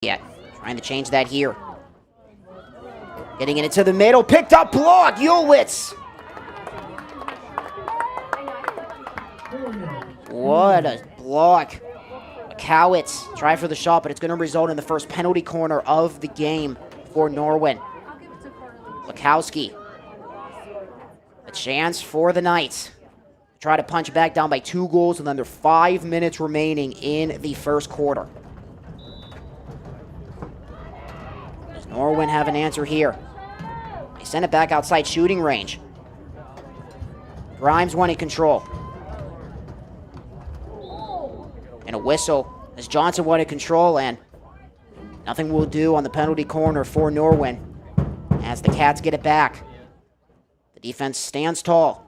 yet. Trying to change that here. Getting it into the middle. Picked up block. Ulwitz. What a block. Kowitz try for the shot, but it's going to result in the first penalty corner of the game for Norwin. Lukowski. A chance for the Knights. Try to punch back down by 2 goals with under 5 minutes remaining in the first quarter. Does Norwin have an answer here? They send it back outside shooting range. Grimes wanting control. And a whistle as Johnson wanted control, and nothing will do on the penalty corner for Norwin as the Cats get it back. The defense stands tall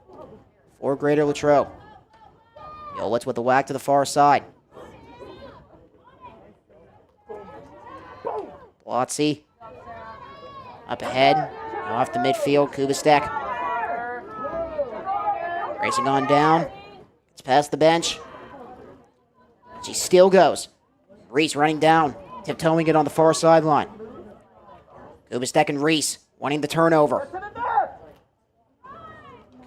for Greater Latrobe. Ulwitz with the whack to the far side. Blotzy up ahead, now off the midfield. Kubistek racing on down. It's past the bench. She still goes. Reese running down, tiptoeing it on the far sideline. Kubistek and Reese wanting the turnover.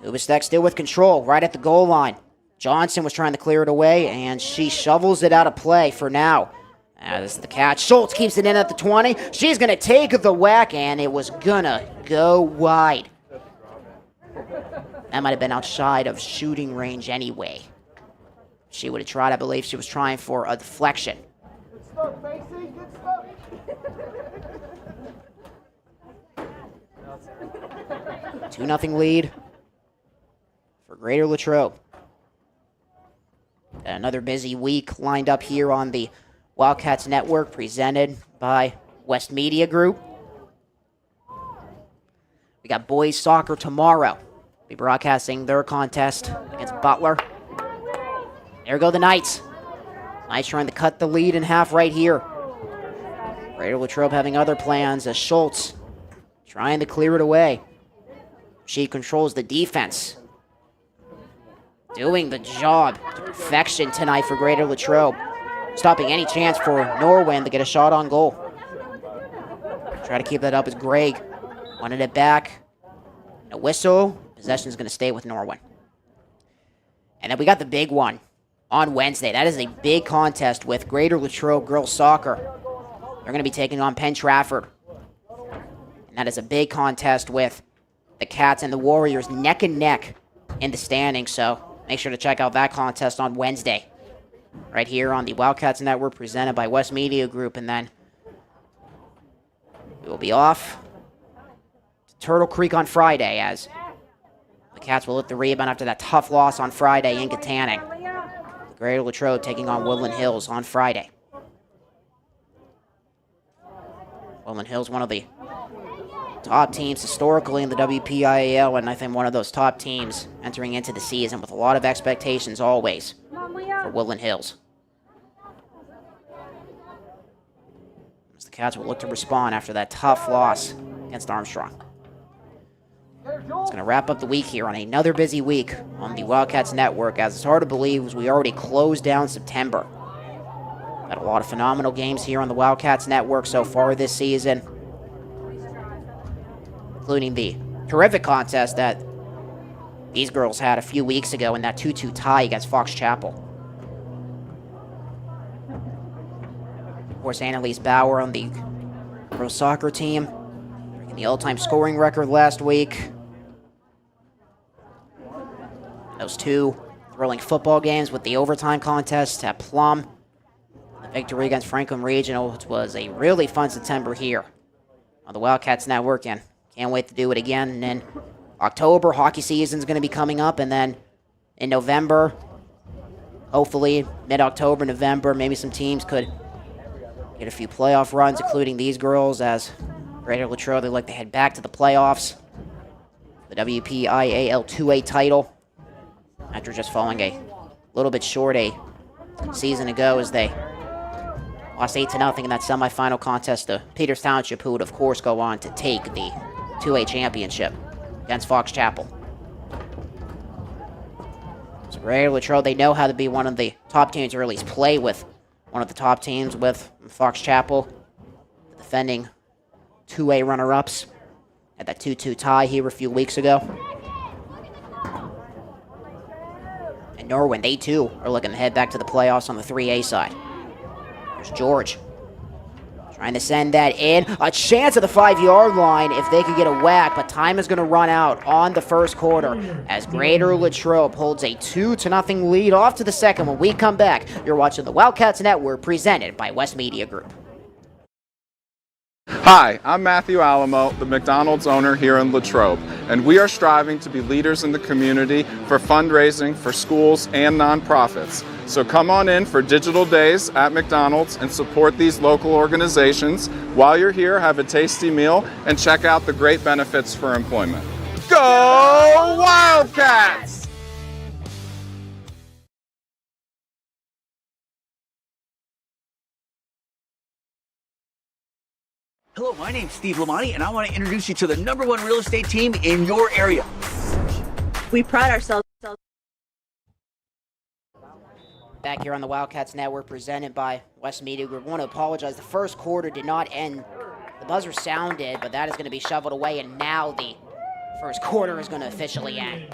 Kubistek still with control, right at the goal line. Johnson was trying to clear it away, and she shovels it out of play for now. This is the catch. Schultz keeps it in at the 20. She's going to take the whack, and it was going to go wide. That might have been outside of shooting range anyway. She would have tried, I believe she was trying for a deflection. 2-0 lead for Greater Latrobe. Another busy week lined up here on the Wildcats Network, presented by West Media Group. We got boys soccer tomorrow. We'll be broadcasting their contest against Butler. There go the Knights. Knights trying to cut the lead in half right here. Greater Latrobe having other plans as Schultz trying to clear it away. She controls the defense. Doing the job to perfection tonight for Greater Latrobe. Stopping any chance for Norwin to get a shot on goal. Try to keep that up as Greg wanted it back. A whistle. Possession is going to stay with Norwin. And then we got the big one on Wednesday. That is a big contest with Greater Latrobe girls soccer. They're going to be taking on Penn Trafford. And that is a big contest with the Cats and the Warriors neck and neck in the standings. So make sure to check out that contest on Wednesday, right here on the Wildcats Network, presented by West Media Group. And then we will be off to Turtle Creek on Friday as the Cats will lift the rebound after that tough loss on Friday in Katanning. Greater Latrobe taking on Woodland Hills on Friday. Woodland Hills, one of the top teams historically in the WPIAL, and I think one of those top teams entering into the season with a lot of expectations always for Woodland Hills. As the Cats will look to respond after that tough loss against Armstrong. It's going to wrap up the week here on another busy week on the Wildcats Network, as it's hard to believe as we already closed down September. Got a lot of phenomenal games here on the Wildcats Network so far this season, including the terrific contest that these girls had a few weeks ago in that 2-2 tie against Fox Chapel. Of course, Annalise Bauer on the girls soccer team, breaking the all-time scoring record last week. Those 2 thrilling football games with the overtime contest at Plum. The victory against Franklin Regional, which was a really fun September here on the Wildcats Network, and can't wait to do it again. And then October, hockey season is going to be coming up, and then in November, hopefully mid-October, November, maybe some teams could get a few playoff runs, including these girls, as Greater Latrobe, they like to head back to the playoffs. The WPIAL 2A title, after just falling a little bit short a season ago as they lost 8-0 in that semifinal contest to Peters Township, who would, of course, go on to take the 2A championship against Fox Chapel. So Greater Latrobe, they know how to be one of the top teams, or at least play with one of the top teams with Fox Chapel. defending 2A runner-ups. Had that 2-2 tie here a few weeks ago. And Norwin, they too are looking to head back to the playoffs on the 3A side. There's George. Trying to send that in. A chance at the 5-yard line if they could get a whack, but time is going to run out on the first quarter as Greater Latrobe holds a 2-0 lead off to the second. When we come back, you're watching the Wildcats Network presented by West Media Group. Hi, I'm Matthew Alamo, the McDonald's owner here in Latrobe, and we are striving to be leaders in the community for fundraising for schools and nonprofits. So come on in for Digital Days at McDonald's and support these local organizations. While you're here, have a tasty meal and check out the great benefits for employment. Go Wildcats! Hello, my name's Steve Lamani, and I want to introduce you to the #1 real estate team in your area. We pride ourselves. Back here on the Wildcats Network presented by West Media Group. I want to apologize. The first quarter did not end. The buzzer sounded, but that is going to be shoveled away, and now the first quarter is going to officially end.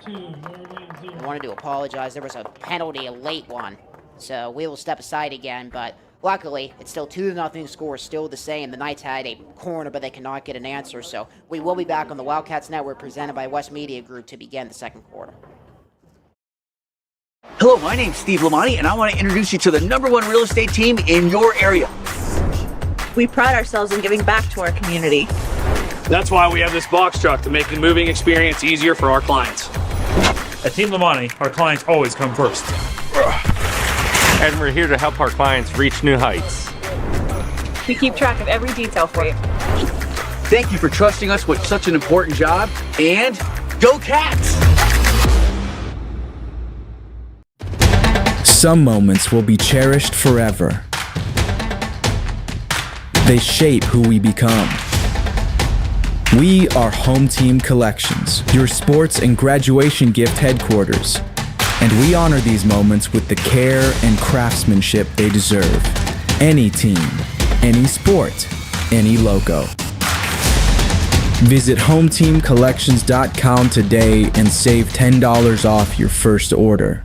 I wanted to apologize. There was a penalty, a late one, so we will step aside again, but luckily, it's still 2-0 score, still the same. The Knights had a corner, but they cannot get an answer. So we will be back on the Wildcats Network presented by West Media Group to begin the second quarter. Hello, my name's Steve Lamani, and I want to introduce you to the #1 real estate team in your area. We pride ourselves in giving back to our community. That's why we have this box truck to make the moving experience easier for our clients. At Team Lamani, our clients always come first. And we're here to help our clients reach new heights. We keep track of every detail for you. Thank you for trusting us with such an important job, and go Cats! Some moments will be cherished forever. They shape who we become. We are Home Team Collections, your sports and graduation gift headquarters. And we honor these moments with the care and craftsmanship they deserve. Any team, any sport, any logo. Visit HomeTeamCollections.com today and save $10 off your first order.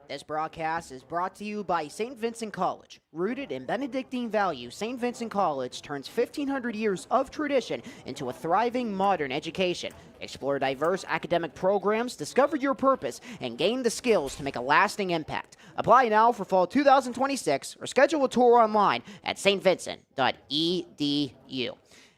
This broadcast is brought to you by St. Vincent College. Rooted in Benedictine values, St. Vincent College turns 1,500 years of tradition into a thriving modern education. Explore diverse academic programs, discover your purpose, and gain the skills to make a lasting impact. Apply now for fall 2026 or schedule a tour online at stvincent.edu.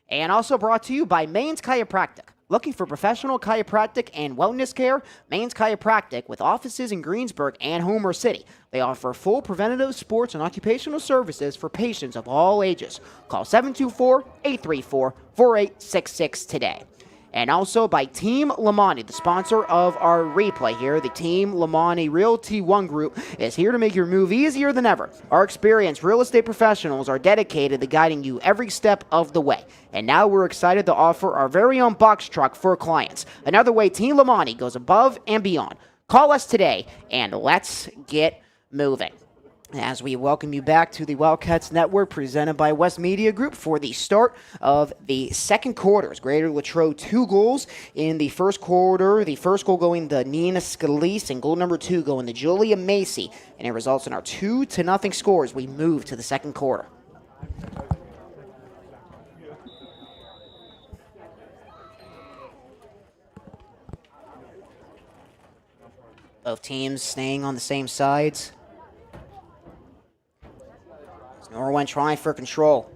And also brought to you by Maine's Chiropractic. Looking for professional chiropractic and wellness care? Maine's Chiropractic, with offices in Greensburg and Homer City. They offer full preventative sports and occupational services for patients of all ages. Call 724-834-4866 today. And also by Team Lamani, the sponsor of our replay here. The Team Lamani Realty One Group is here to make your move easier than ever. Our experienced real estate professionals are dedicated to guiding you every step of the way. And now we're excited to offer our very own box truck for clients. Another way Team Lamani goes above and beyond. Call us today and let's get moving. As we welcome you back to the Wildcats Network presented by West Media Group for the start of the second quarter. Greater Latrobe 2 goals in the first quarter. The first goal going to Nina Scalise and goal number 2 going to Julia Macy. And it results in our 2-0 score as we move to the second quarter. Both teams staying on the same sides. Norwin trying for control.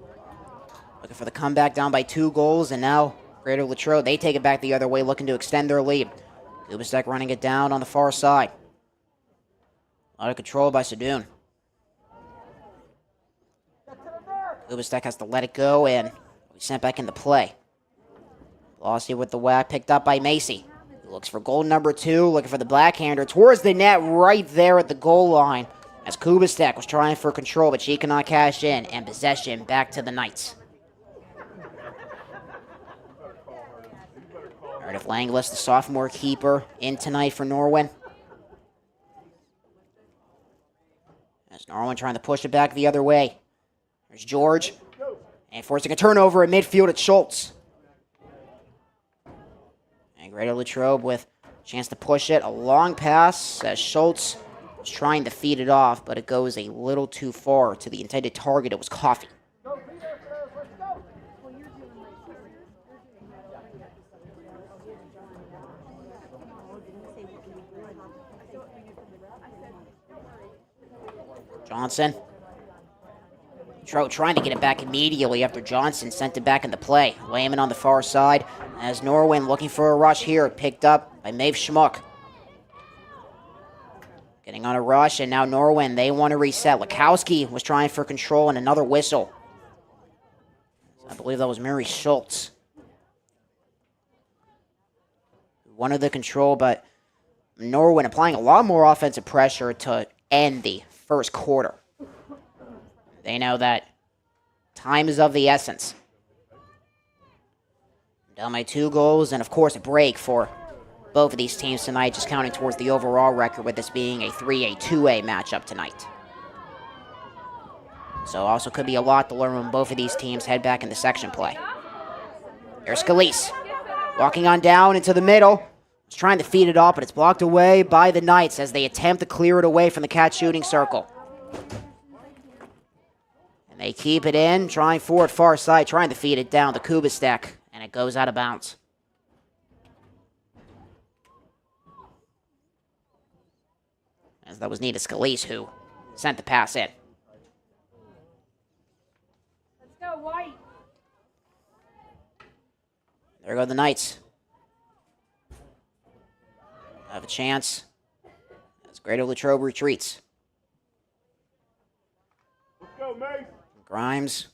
Looking for the comeback down by 2 goals, and now Greater Latrobe, they take it back the other way, looking to extend their lead. Kubastek running it down on the far side. A lot of control by Sadoun. Kubastek has to let it go, and we sent back into play. Velocity with the whack, picked up by Macy. He looks for goal number 2, looking for the blackhander towards the net right there at the goal line. As Kubastek was trying for control, but she cannot cash in, and possession back to the Knights. Meredith Langlis, the sophomore keeper, in tonight for Norwin. As Norwin trying to push it back the other way. There's George. And forcing a turnover at midfield at Schultz. And Greater Latrobe with a chance to push it. A long pass as Schultz was trying to feed it off, but it goes a little too far to the intended target. It was Coffey. Johnson. Trout trying to get it back immediately after Johnson sent it back into play. Lehman on the far side as Norwin looking for a rush here. Picked up by Maeve Schmuck. Getting on a rush, and now Norwin, they want to reset. Lukowski was trying for control and another whistle. I believe that was Mary Schultz. Wanted the control, but Norwin applying a lot more offensive pressure to end the first quarter. They know that time is of the essence. Down by 2 goals, and of course a break for both of these teams tonight, just counting towards the overall record with this being a 3A, 2A matchup tonight. So also could be a lot to learn when both of these teams head back into section play. There's Scalise, walking on down into the middle. He's trying to feed it off, but it's blocked away by the Knights as they attempt to clear it away from the Cat shooting circle. And they keep it in, trying for it far side, trying to feed it down to Kubistek, and it goes out of bounds. As that was Nita Scalise who sent the pass in. Let's go, White. There go the Knights. Have a chance as Greater Latrobe retreats. Let's go, Mace. Grimes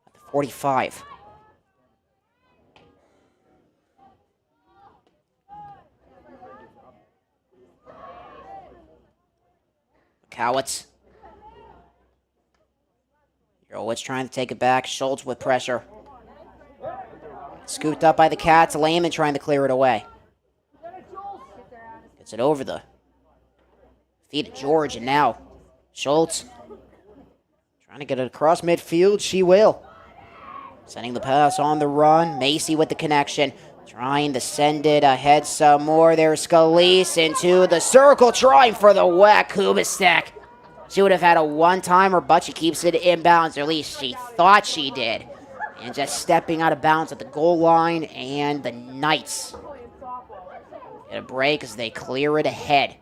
at the 45. Cowitz. Eurowitz trying to take it back. Schultz with pressure. Scooped up by the Cats. Lehman trying to clear it away. Gets it over the feet of George, and now Schultz trying to get it across midfield. She will. Sending the pass on the run. Macy with the connection. Trying to send it ahead some more. There's Scalise into the circle. Trying for the whack. Kubistek. She would have had a one-timer, but she keeps it inbounds, or at least she thought she did. And just stepping out of bounds at the goal line, and the Knights get a break as they clear it ahead.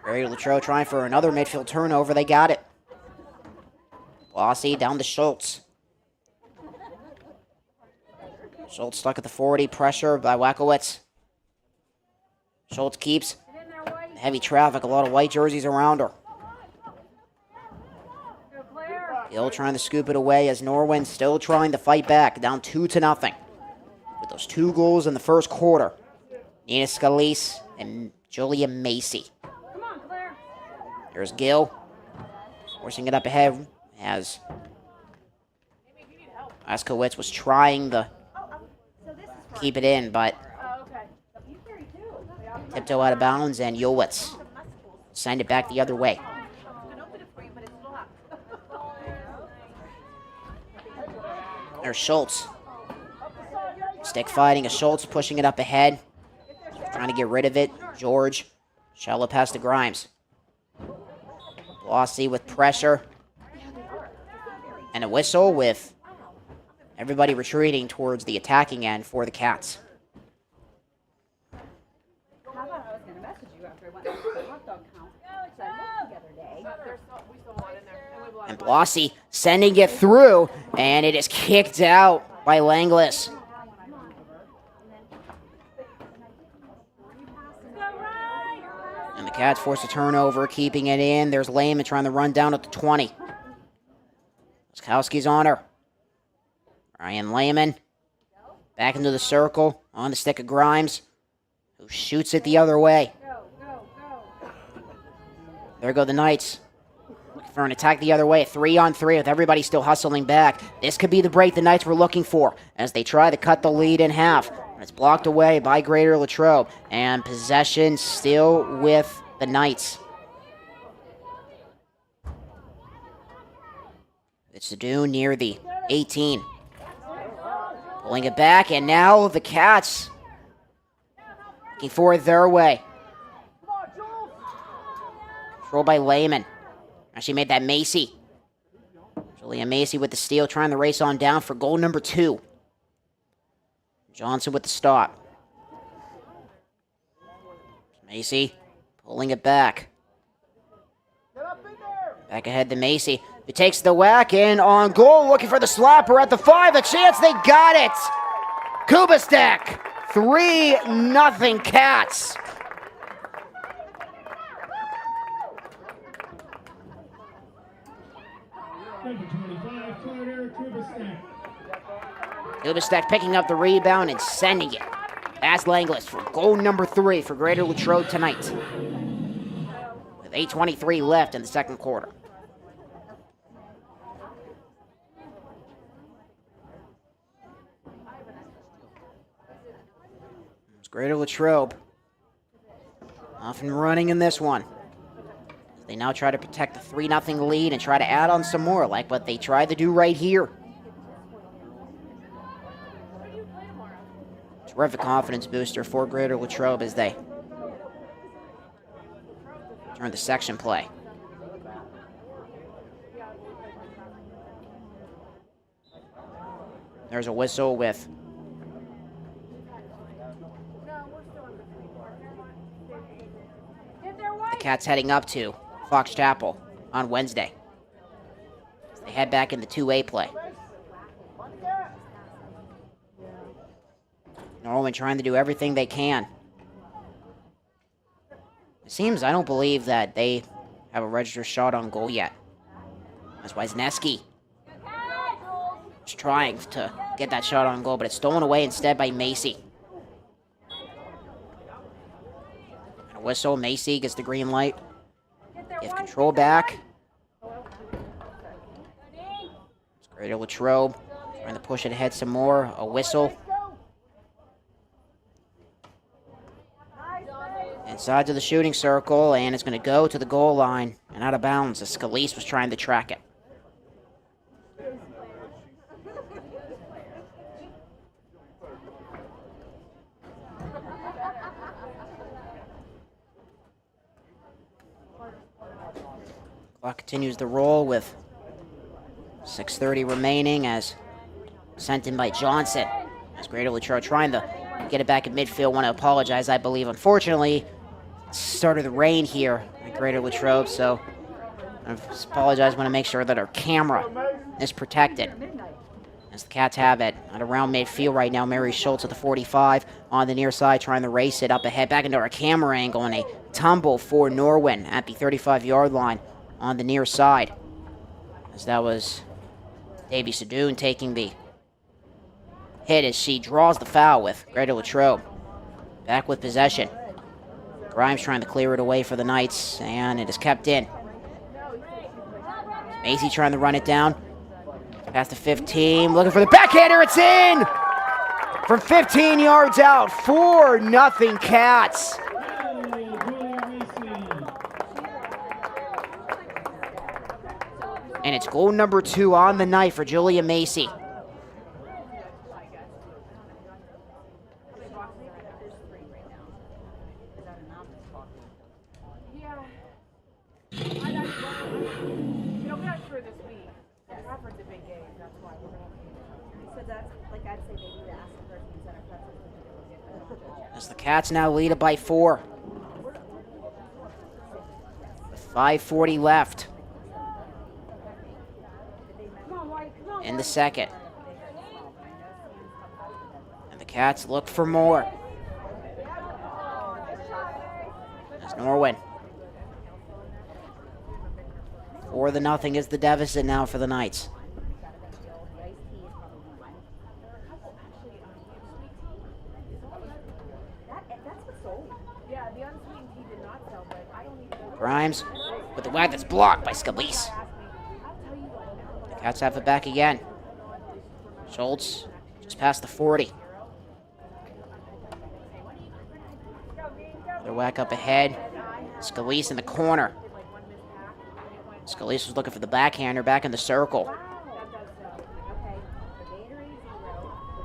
Barry Latrobe trying for another midfield turnover. They got it. Bossy down to Schultz. Schultz stuck at the 40. Pressure by Wackowitz. Schultz keeps heavy traffic. A lot of white jerseys around her. Gill trying to scoop it away as Norwin still trying to fight back. Down 2-0. With those 2 goals in the first quarter. Nina Scalise and Julia Macy. There's Gill. Forcing it up ahead as Askowitz was trying to keep it in, but tiptoe out of bounds, and Yowitz send it back the other way. There's Schultz. Stick fighting as Schultz pushing it up ahead. Trying to get rid of it. George. Shallow pass to Grimes. Blossy with pressure. And a whistle with everybody retreating towards the attacking end for the Cats. And Blossy sending it through, and it is kicked out by Langlis. And the Cats force a turnover, keeping it in. There's Lehman trying to run down at the 20. Skowski's on her. Ryan Lehman back into the circle, on the stick of Grimes, who shoots it the other way. There go the Knights. Looking for an attack the other way. 3-on-3 with everybody still hustling back. This could be the break the Knights were looking for as they try to cut the lead in half. It's blocked away by Greater Latrobe, and possession still with the Knights. It's Sadoun near the 18. Pulling it back, and now the Cats looking for it their way. Controlled by Lehman. Actually made that Macy. Julia Macy with the steal, trying to race on down for goal number 2. Johnson with the stop. Macy pulling it back. Back ahead to Macy, who takes the whack in on goal, looking for the slapper at the 5. A chance, they got it! Kubastek, 3-0 Cats. Kubastek picking up the rebound and sending it. As Langlis for goal number 3 for Greater Latrobe tonight. With 8:23 left in the second quarter. It's Greater Latrobe off and running in this one. They now try to protect the 3-0 lead and try to add on some more, like what they tried to do right here. Terrific confidence booster for Greater Latrobe as they turn the section play. There's a whistle with the Cats heading up to Fox Chapel on Wednesday. They head back into 2A play. Norwin trying to do everything they can. It seems, I don't believe that they have a registered shot on goal yet. That's Wisniewski is trying to get that shot on goal, but it's stolen away instead by Macy. And a whistle, Macy gets the green light. Give control back. It's Greater Latrobe trying to push it ahead some more. A whistle. Inside to the shooting circle, and it's going to go to the goal line and out of bounds as Scalise was trying to track it. Clock continues to roll with 6:30 remaining as sent in by Johnson. As Greater Latrobe trying to get it back in midfield. Want to apologize, I believe. Unfortunately, started to rain here at Greater Latrobe, so I apologize. Want to make sure that our camera is protected. As the Cats have it at around midfield right now. Mary Schultz at the 45 on the near side, trying to race it up ahead, back into our camera angle, and a tumble for Norwin at the 35-yard line on the near side. As that was Davy Sadoun taking the hit as she draws the foul with Greater Latrobe. Back with possession. Grimes trying to clear it away for the Knights, and it is kept in. Macy trying to run it down. Past the 15, looking for the backhander, it's in! From 15 yards out, 4-0 Cats. And it's goal number 2 on the night for Julia Macy. As the Cats now lead it by 4. With 5:40 left in the second. And the Cats look for more. As Norwin. 4-0 is the deficit now for the Knights. Grimes with the whack that's blocked by Scalise. The Cats have it back again. Schultz just past the 40. Another whack up ahead. Scalise in the corner. Scalise was looking for the backhander back in the circle.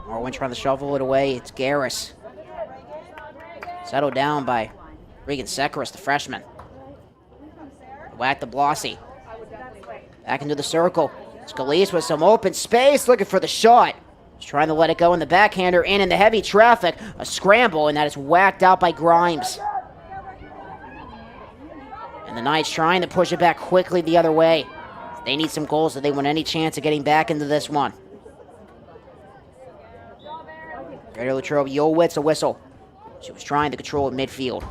Norwin trying to shovel it away. It's Garris. Settled down by Regan Sekaris, the freshman. Whack to Blossy. Back into the circle. Scalise with some open space, looking for the shot. He's trying to let it go, in the backhander in the heavy traffic. A scramble, and that is whacked out by Grimes. And the Knights trying to push it back quickly the other way. They need some goals if they want any chance of getting back into this one. Greater Latrobe Yolwitz a whistle. She was trying to control at midfield.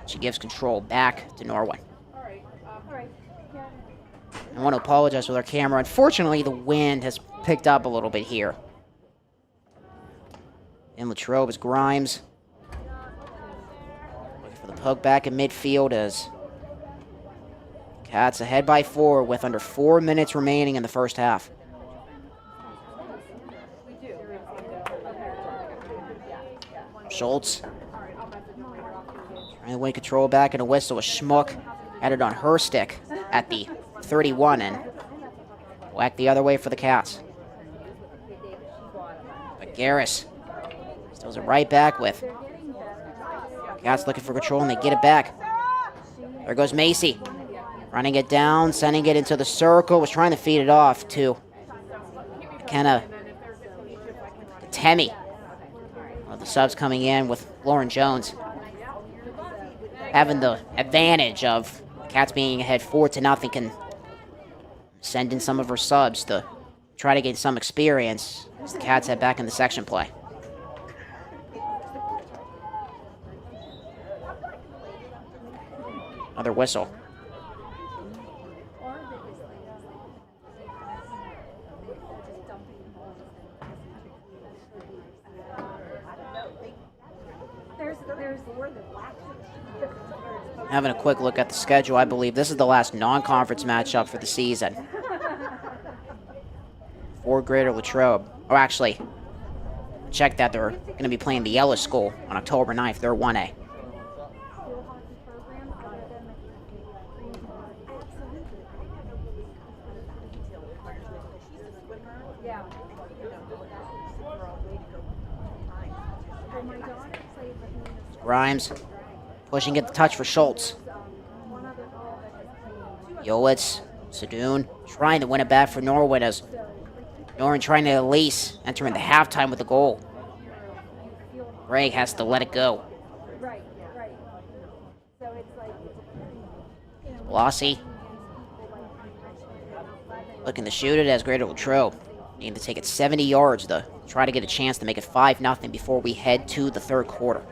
She gives control back to Norwin. I want to apologize with our camera. Unfortunately, the wind has picked up a little bit here. In Latrobe is Grimes. Looking for the poke back in midfield as Cats ahead by 4 with under 4 minutes remaining in the first half. Schultz trying to win control back in a whistle. A Schmuck had it on her stick at the 31 and whack the other way for the Cats. But Garris steals it right back with Cats looking for control, and they get it back. There goes Macy. Running it down, sending it into the circle. Was trying to feed it off to McKenna Temi. One of the subs coming in with Lauren Jones having the advantage of Cats being ahead 4-0, can send in some of her subs to try to get some experience as the Cats head back into section play. Another whistle. Having a quick look at the schedule, I believe this is the last non-conference matchup for the season. For Greater Latrobe. Oh, actually, check that. They're going to be playing the Yellow School on October 9th. They're 1A. Grimes pushing it the touch for Schultz. Yowitz, Sadoon trying to win it back for Norwin as Norwin trying to Elise entering the halftime with a goal. Greg has to let it go. Blossy looking to shoot it as Greater Latrobe needing to take it 70 yards to try to get a chance to make it 5-0 before we head to the third quarter.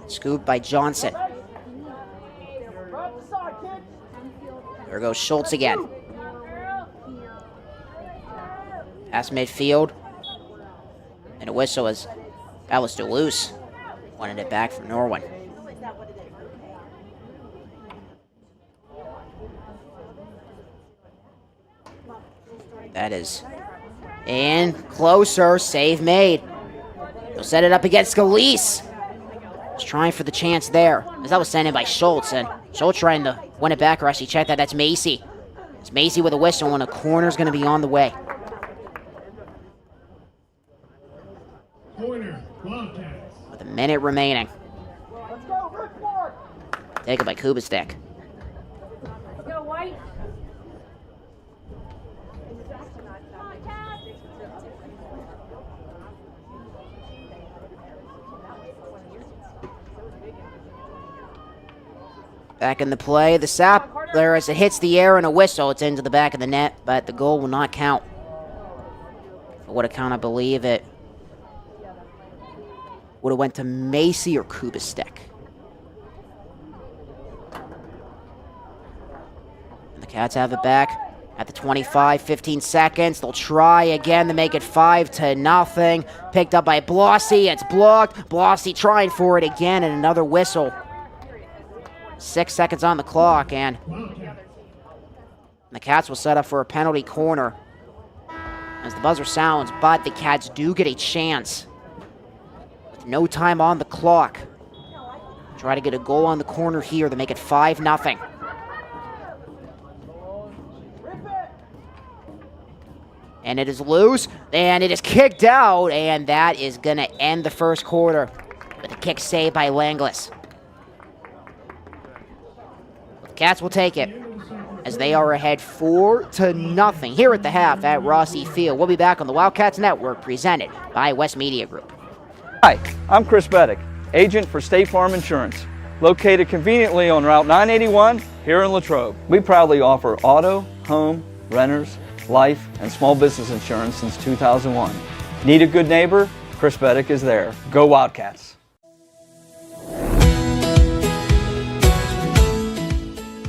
Scooped by Johnson. There goes Schultz again. Past midfield. And a whistle as Alice Duluce wanted it back from Norwin. That is in closer. Save made. They'll set it up against Scalise. Was trying for the chance there, as that was sent in by Schultz, and Schultz trying to win it back, or actually check that. That's Macy. It's Macy with a whistle, and a corner's going to be on the way. Corner, Wildcats. With a minute remaining. Taken by Kubistek. Let's go, White. Back in the play, the sap there as it hits the air and a whistle. It's into the back of the net, but the goal will not count. For what account, I believe it would have went to Macy or Kubistek. And the Cats have it back at the 25, 15 seconds. They'll try again to make it 5-0. Picked up by Blossy. It's blocked. Blossy trying for it again, and another whistle. 6 seconds on the clock, and the Cats will set up for a penalty corner as the buzzer sounds, but the Cats do get a chance with No time on the clock. Try to get a goal on the corner here to make it 5-0. And it is loose, and it is kicked out, and that is going to end the first quarter with a kick saved by Langlis. The Cats will take it as they are ahead 4-0 here at the half at Rossi Field. We'll be back on the Wildcats Network, presented by West Media Group. Hi, I'm Chris Beddick, agent for State Farm Insurance, located conveniently on Route 981 here in Latrobe. We proudly offer auto, home, renters, life, and small business insurance since 2001. Need a good neighbor? Chris Beddick is there. Go Wildcats!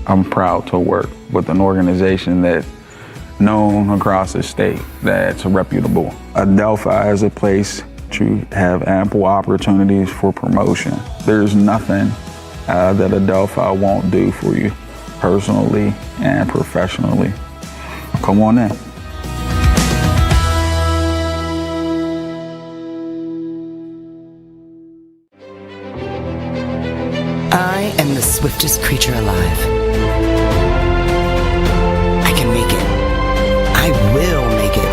I'm proud to work with an organization that's known across the state, that's reputable. Adelphi is a place to have ample opportunities for promotion. There's nothing that Adelphi won't do for you personally and professionally. Come on in. I am the swiftest creature alive. I can make it. I will make it.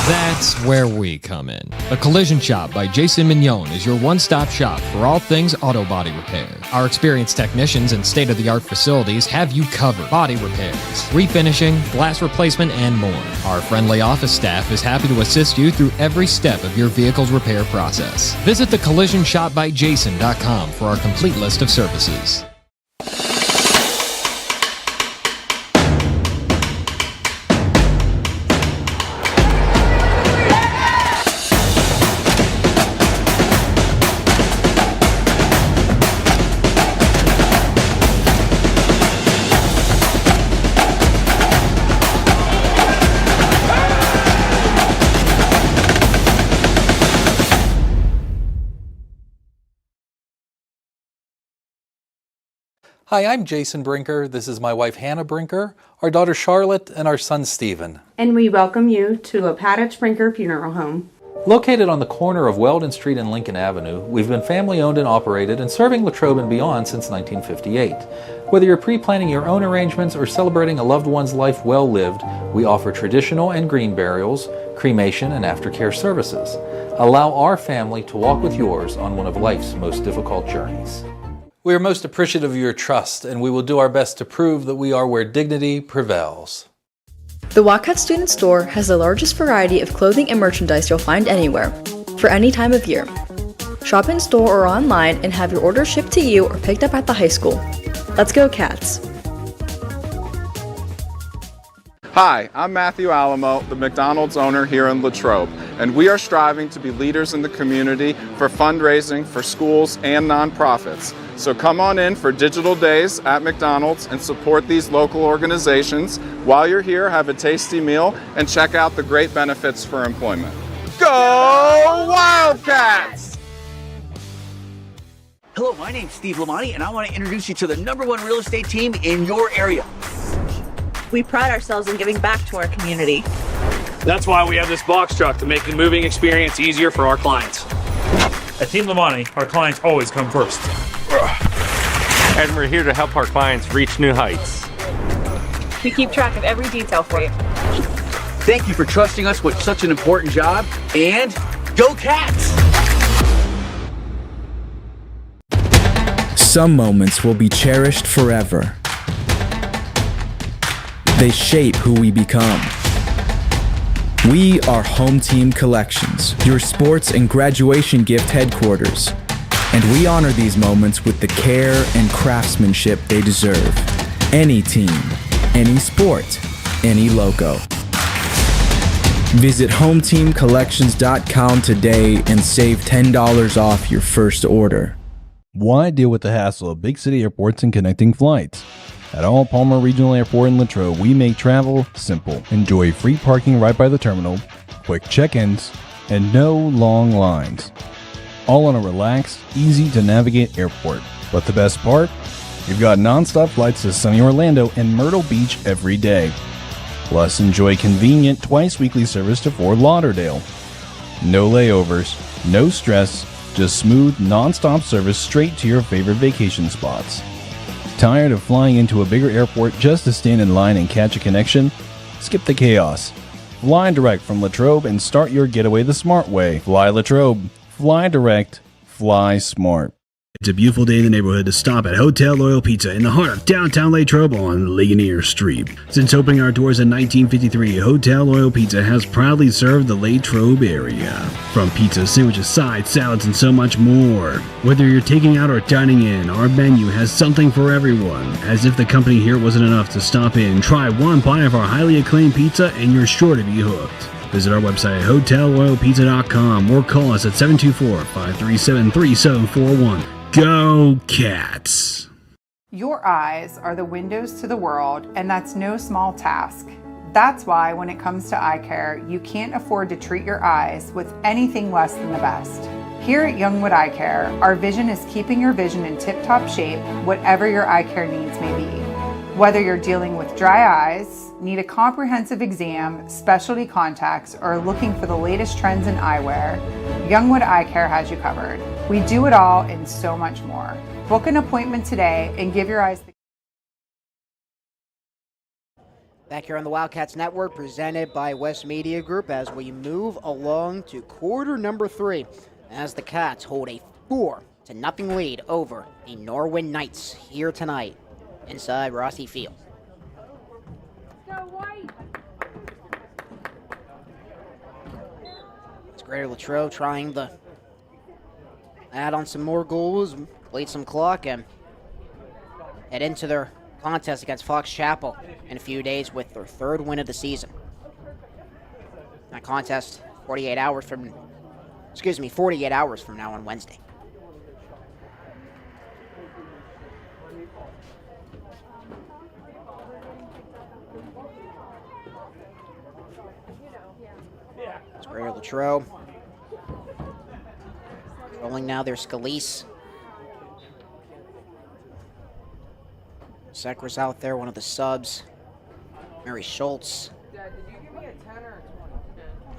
That's where we come in. The Collision Shop by Jason Mignon is your one-stop shop for all things auto body repair. Our experienced technicians and state-of-the-art facilities have you covered. Body repairs, refinishing, glass replacement, and more. Our friendly office staff is happy to assist you through every step of your vehicle's repair process. Visit thecollisionshopbyjason.com for our complete list of services. Hi, I'm Jason Brinker. This is my wife Hannah Brinker, our daughter Charlotte, and our son Stephen. And we welcome you to Lopatich Brinker Funeral Home. Located on the corner of Weldon Street and Lincoln Avenue, we've been family owned and operated and serving Latrobe and beyond since 1958. Whether you're pre-planning your own arrangements or celebrating a loved one's life well lived, we offer traditional and green burials, cremation, and aftercare services. Allow our family to walk with yours on one of life's most difficult journeys. We are most appreciative of your trust, and we will do our best to prove that we are where dignity prevails. The Wildcat Student Store has the largest variety of clothing and merchandise you'll find anywhere, for any time of year. Shop in store or online and have your order shipped to you or picked up at the high school. Let's go Cats! Hi, I'm Matthew Alamo, the McDonald's owner here in Latrobe, and we are striving to be leaders in the community for fundraising for schools and nonprofits. So come on in for Digital Days at McDonald's and support these local organizations. While you're here, have a tasty meal and check out the great benefits for employment. Go Wildcats! Hello, my name's Steve Lamonti, and I want to introduce you to the #1 real estate team in your area. We pride ourselves in giving back to our community. That's why we have this box truck to make the moving experience easier for our clients. At Team Lamonti, our clients always come first. And we're here to help our clients reach new heights. We keep track of every detail for you. Thank you for trusting us with such an important job, and go Cats! Some moments will be cherished forever. They shape who we become. We are Home Team Collections, your sports and graduation gift headquarters. And we honor these moments with the care and craftsmanship they deserve. Any team, any sport, any logo. Visit HomeTeamCollections.com today and save $10 off your first order. Why deal with the hassle of big city airports and connecting flights? At All Palmer Regional Airport in Latrobe, we make travel simple. Enjoy free parking right by the terminal, quick check-ins, and no long lines. All on a relaxed, easy-to-navigate airport. But the best part? You've got non-stop flights to sunny Orlando and Myrtle Beach every day. Plus, enjoy convenient twice-weekly service to Fort Lauderdale. No layovers, no stress, Just smooth, non-stop service straight to your favorite vacation spots. Tired of flying into a bigger airport just to stand in line and catch a connection? Skip the chaos. Fly direct from Latrobe and start your getaway the smart way. Fly Latrobe. Fly direct. Fly smart. It's a beautiful day in the neighborhood to stop at Hotel Loyal Pizza in the heart of downtown Latrobe on Ligonier Street. Since opening our doors in 1953, Hotel Loyal Pizza has proudly served the Latrobe area. From pizza, sandwiches, sides, salads, and so much more. Whether you're taking out or dining in, our menu has something for everyone. As if the company here wasn't enough to stop in, try one bite of our highly acclaimed pizza and you're sure to be hooked. Visit our website at hotelloyalpizza.com or call us at 724-537-3741. Go Cats! Your eyes are the windows to the world, and that's no small task. That's why when it comes to eye care, you can't afford to treat your eyes with anything less than the best. Here at Youngwood Eye Care, our vision is keeping your vision in tip-top shape, whatever your eye care needs may be. Whether you're dealing with dry eyes, need a comprehensive exam, specialty contacts, or looking for the latest trends in eyewear, Youngwood Eye Care has you covered. We do it all and so much more. Book an appointment today and give your eyes the... Back here on the Wildcats Network, presented by West Media Group, as we move along to quarter number 3, as the Cats hold a 4-0 lead over the Norwin Knights here tonight inside Rossi Field. It's Greater Latrobe trying to add on some more goals, bleed some clock, and head into their contest against Fox Chapel in a few days with their 3rd win of the season. That contest 48 hours from now on Wednesday. It's Greater Latrobe. Rolling now, there's Scalise. Seckers out there, one of the subs. Mary Schultz. The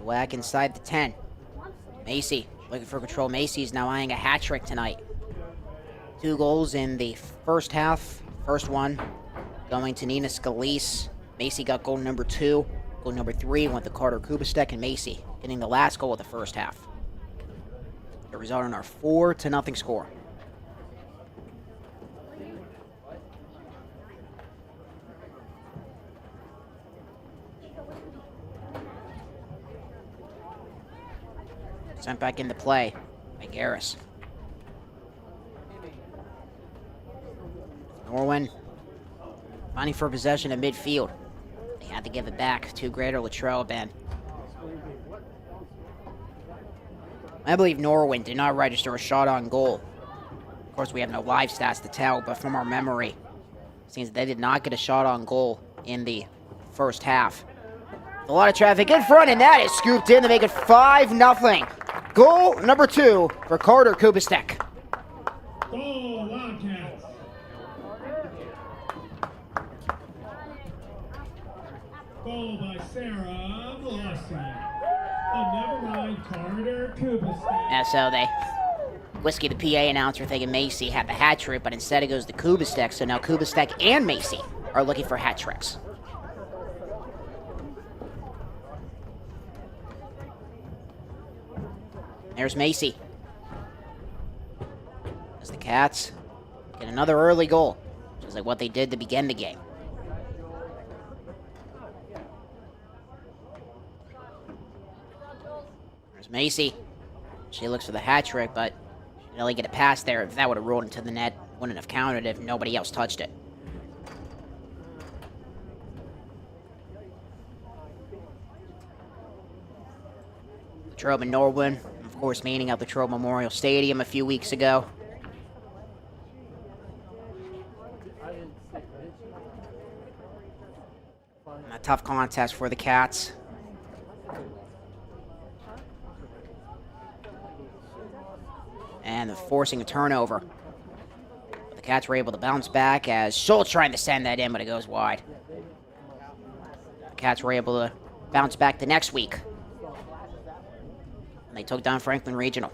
whack inside the 10. Macy looking for control. Macy's now eyeing a hat trick tonight. 2 goals in the first half. First one going to Nina Scalise. Macy got goal number 2. Goal number 3 went to Carter Kubistek, and Macy getting the last goal of the first half. The result in our 4-0 score. Sent back into play by Garris. Norwin fighting for possession at midfield. They had to give it back to Greater Latrobe, and I believe Norwin did not register a shot on goal. Of course, we have no live stats to tell, but from our memory, it seems they did not get a shot on goal in the first half. A lot of traffic in front, and that is scooped in to make it 5-0. Goal number 2 for Carter Kubistek. Goal, Wildcats. Goal by Sarah Velocity. Number 9, Carter Kubistek. Yeah, so they Whiskey, the PA announcer, thinking Macy had the hat trick, but instead it goes to Kubistek. So now Kubistek and Macy are looking for hat tricks. There's Macy. As the Cats get another early goal, just like what they did to begin the game. There's Macy. She looks for the hat trick, but she didn't really get a pass there. If that would have rolled into the net, wouldn't have counted if nobody else touched it. Latrobe and Norwin, of course, meeting at Latrobe Memorial Stadium a few weeks ago. A tough contest for the Cats. And they're forcing a turnover. But the Cats were able to bounce back as Schultz trying to send that in, but it goes wide. The Cats were able to bounce back the next week. And they took down Franklin Regional.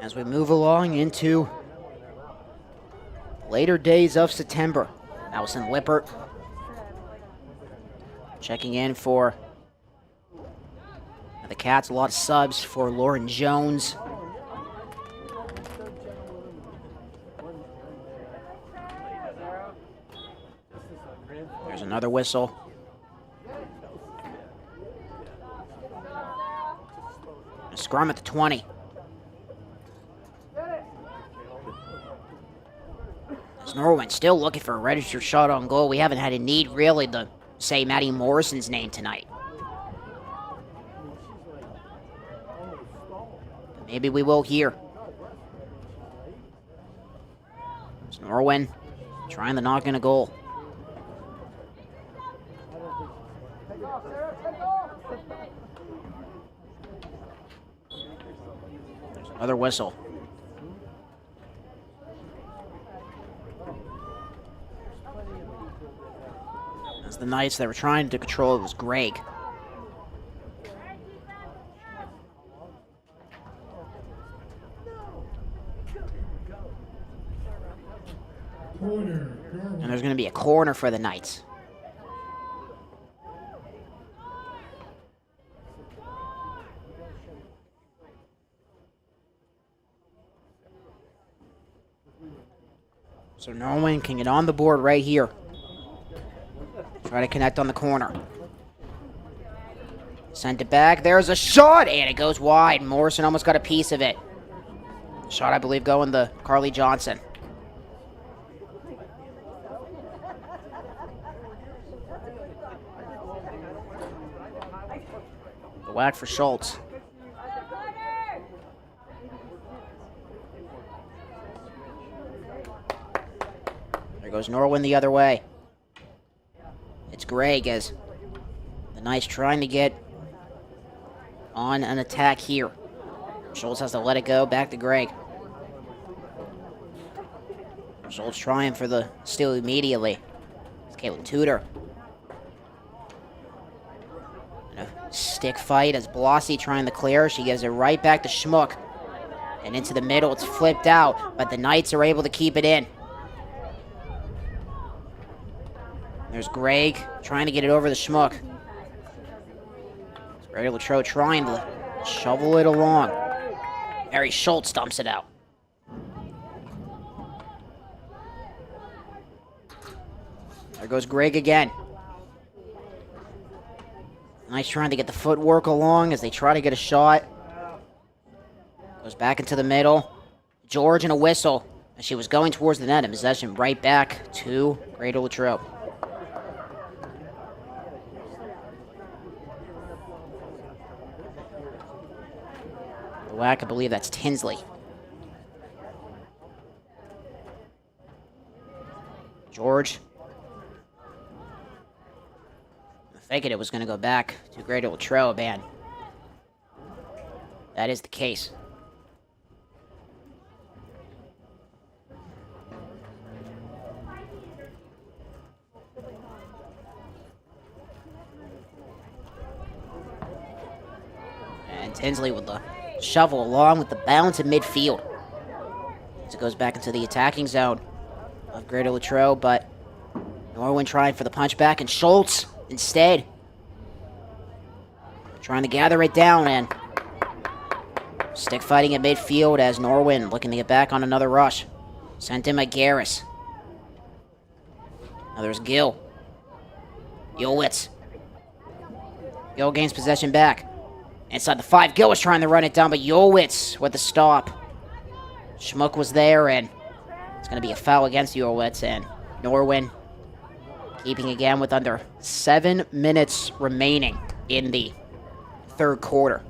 As we move along into later days of September, Allison Lippert checking in for the Cats. A lot of subs for Lauren Jones. There's another whistle. A scrum at the 20. As Norwin still looking for a registered shot on goal. We haven't had a need really to say Maddie Morrison's name tonight. But maybe we will here. As Norwin trying to knock in a goal. There's another whistle. As the Knights that were trying to control it was Greg. And there's going to be a corner for the Knights. So Norwin can get on the board right here. Try to connect on the corner. Sent it back. There's a shot, and it goes wide. Morrison almost got a piece of it. Shot, I believe, going to Carly Johnson. The whack for Schultz. There goes Norwin the other way. It's Greg as the Knights trying to get on an attack here. Schultz has to let it go. Back to Greg. Schultz trying for the steal immediately. It's Caitlin Tudor. And a stick fight as Blasi trying to clear. She gives it right back to Schmuck. And into the middle. It's flipped out, but the Knights are able to keep it in. There's Greg trying to get it over the Schmuck. Greg Latrobe trying to shovel it along. Harry Schultz dumps it out. There goes Greg again. Nice trying to get the footwork along as they try to get a shot. Goes back into the middle. George and a whistle. As she was going towards the net and possession right back to Greg Latrobe. Whack, I believe that's Tinsley. George. I figured it was going to go back to Greg Latrobe, and that is the case. And Tinsley with the shovel along with the bounce in midfield. As it goes back into the attacking zone of Greg Latrobe, but Norwin trying for the punch back, and Schultz instead trying to gather it down, and stick fighting at midfield as Norwin looking to get back on another rush. Sent in by Garris. Now there's Gill. Yolwitz. Gill gains possession back. Inside the 5, Gill was trying to run it down, but Yolwitz with the stop. Schmuck was there, and it's going to be a foul against Yolwitz, and Norwin keeping again with under 7 minutes remaining in the third quarter.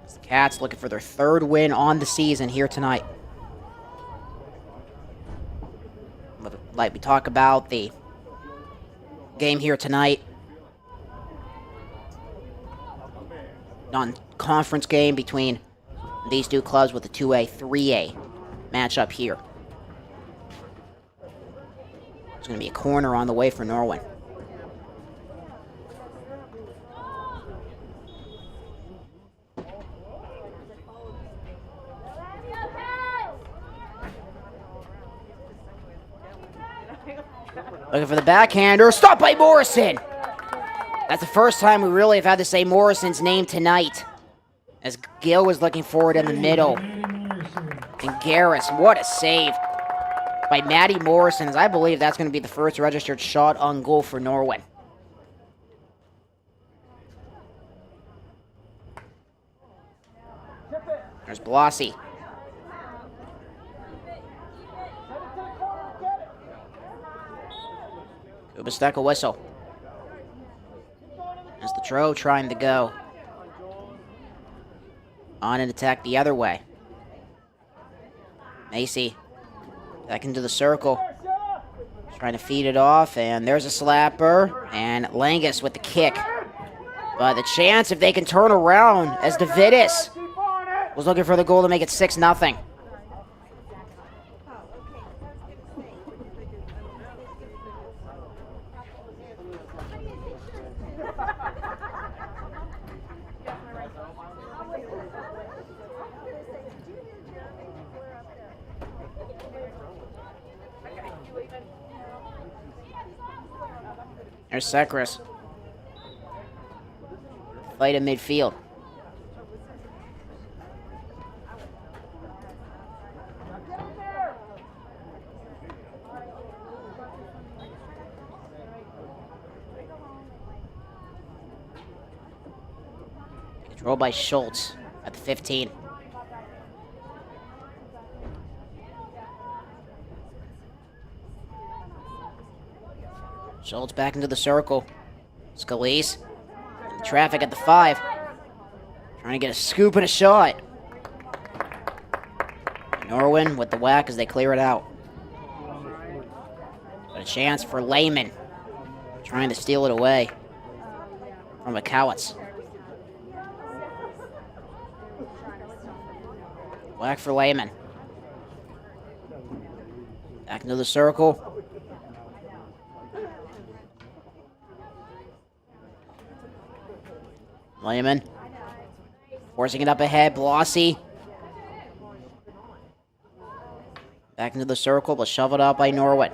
As the Cats looking for their third win on the season here tonight. Like we talk about the game here tonight. non-conference game between these two clubs with a 2A, 3A matchup here. There's going to be a corner on the way for Norwin. Looking for the backhander. Stopped by Morrison. That's the first time we really have had to say Morrison's name tonight, as Gill was looking for it in the middle. And Garris, what a save by Matty Morrison, as I believe that's going to be the first registered shot on goal for Norwin. There's Blasi. Kubastek a whistle. As the Tro trying to go on an attack the other way. Macy back into the circle. Trying to feed it off, and there's a slapper. And Langus with the kick. But the chance if they can turn around as Davidis was looking for the goal to make it 6-0. There's Sekris. Fight in midfield. Controlled by Schultz at the 15. Schultz back into the circle. Scalise. Traffic at the 5. Trying to get a scoop and a shot. Norwin with the whack as they clear it out. But a chance for Lehman. Trying to steal it away from McCowitz. Whack for Lehman. Back into the circle. Lehman. Forcing it up ahead. Blasi. Back into the circle, but shoved out by Norwood.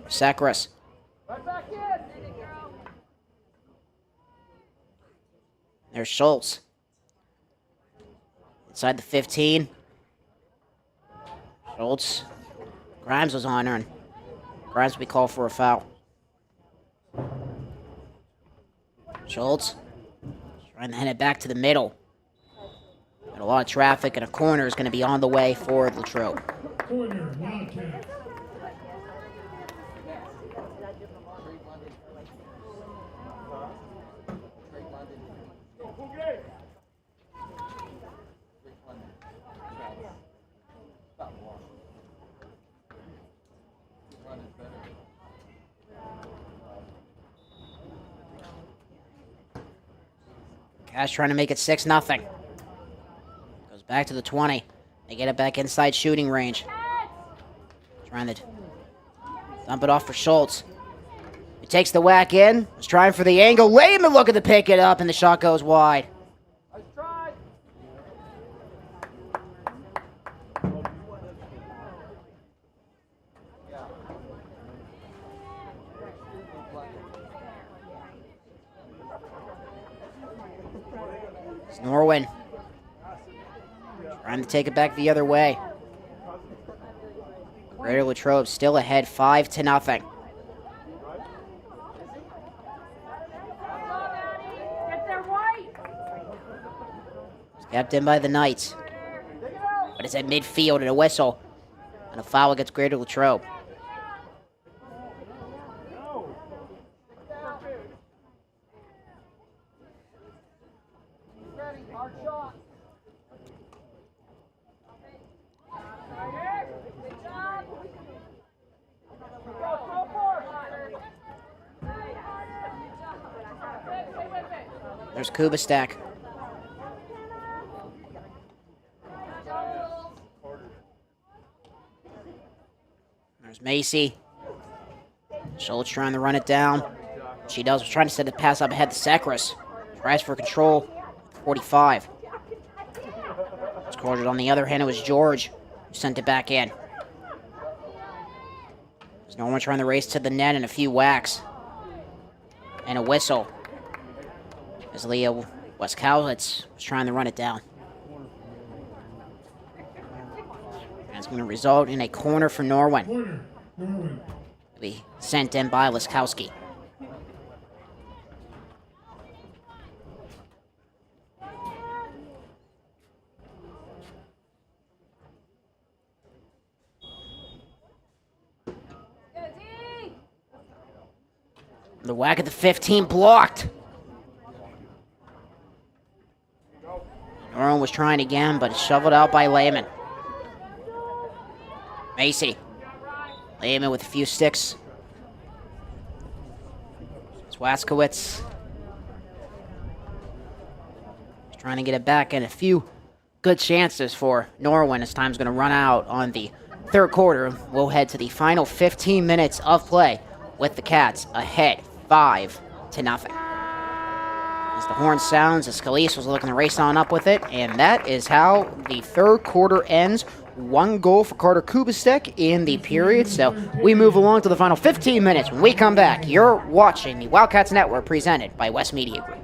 Sekris. There's Schultz. Inside the 15. Schultz. Grimes was on her, and Grimes will be called for a foul. Schultz. Trying to hand it back to the middle. And a lot of traffic, and a corner is going to be on the way for Latrobe. Corner, Wildcats. Cash trying to make it 6-0. Goes back to the 20. They get it back inside shooting range. Trying to dump it off for Schultz. He takes the whack in. Was trying for the angle. Lehman looking to pick it up, and the shot goes wide. It's Norwin. Trying to take it back the other way. Greater Latrobe still ahead 5-0. Kept in by the Knights. But it's at midfield and a whistle. And a foul against Greater Latrobe. There's Kubastek. Macy. Schultz trying to run it down. She does. Trying to send the pass up ahead to Sekris. Tries for control. 45. Scored it on the other hand. It was George who sent it back in. There's no one trying to race to the net and a few whacks. And a whistle. As Leah Westkowitz was trying to run it down. And it's going to result in a corner for Norwin. Corner, Norwin. Be sent in by Liskowski. The whack at the 15 blocked. Norwin was trying again, but shoveled out by Lehman. Macy. Lehman with a few sticks. Waskowitz trying to get it back, and a few good chances for Norwin as time's going to run out on the third quarter. We'll head to the final 15 minutes of play with the Cats ahead 5-0. As the horn sounds, as Scalise was looking to race on up with it, and that is how the third quarter ends. 1 goal for Carter Kubastek in the period, so we move along to the final 15 minutes. When we come back, you're watching the Wildcats Network presented by West Media Group.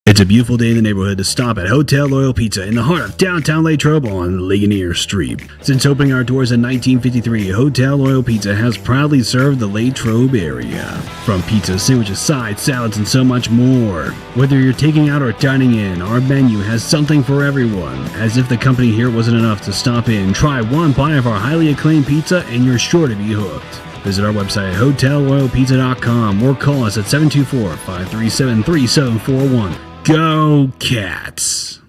It's a beautiful day in the neighborhood to stop at Hotel Loyal Pizza in the heart of downtown Latrobe on Ligonier Street. Since opening our doors in 1953, Hotel Loyal Pizza has proudly served the Latrobe area. From pizza, sandwiches, sides, salads, and so much more. Whether you're taking out or dining in, our menu has something for everyone. As if the company here wasn't enough to stop in, try one bite of our highly acclaimed pizza and you're sure to be hooked. Visit our website at hotelloyalpizza.com or call us at 724-537-3741. Go Cats!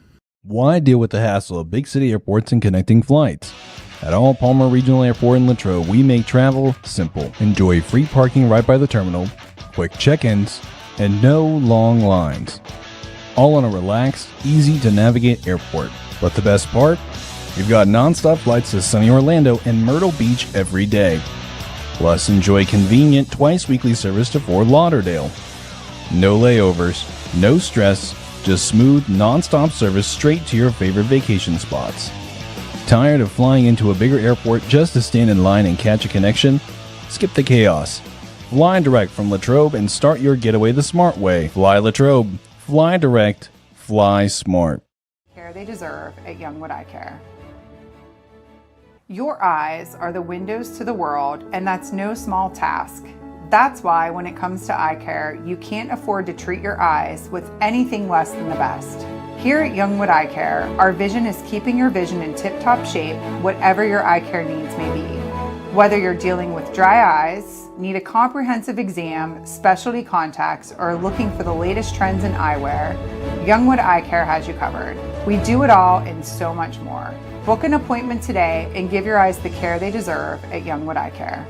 Why deal with the hassle of big city airports and connecting flights? At All Palmer Regional Airport in Latrobe, we make travel simple. Enjoy free parking right by the terminal, quick check-ins, and no long lines. All on a relaxed, easy-to-navigate airport. But the best part? We've got non-stop flights to sunny Orlando and Myrtle Beach every day. Plus, enjoy convenient twice-weekly service to Fort Lauderdale. No layovers, no stress, just smooth, non-stop service straight to your favorite vacation spots. Tired of flying into a bigger airport just to stand in line and catch a connection? Skip the chaos. Fly direct from Latrobe and start your getaway the smart way. Fly Latrobe. Fly direct. Fly smart. Care they deserve at Youngwood Eye Care. Your eyes are the windows to the world, and that's no small task. That's why when it comes to eye care, you can't afford to treat your eyes with anything less than the best. Here at Youngwood Eye Care, our vision is keeping your vision in tip-top shape, whatever your eye care needs may be. Whether you're dealing with dry eyes, need a comprehensive exam, specialty contacts, or looking for the latest trends in eyewear, Youngwood Eye Care has you covered. We do it all and so much more. Book an appointment today and give your eyes the care they deserve at Youngwood Eye Care.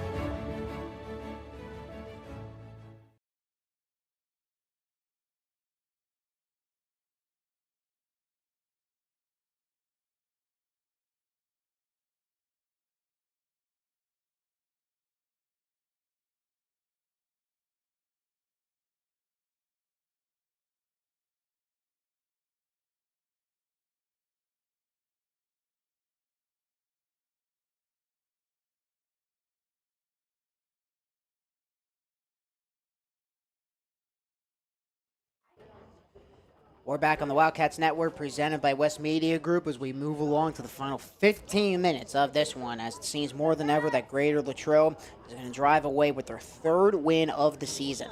We're back on the Wildcats Network, presented by West Media Group, as we move along to the final 15 minutes of this one, as it seems more than ever that Greater Latrobe is going to drive away with their third win of the season.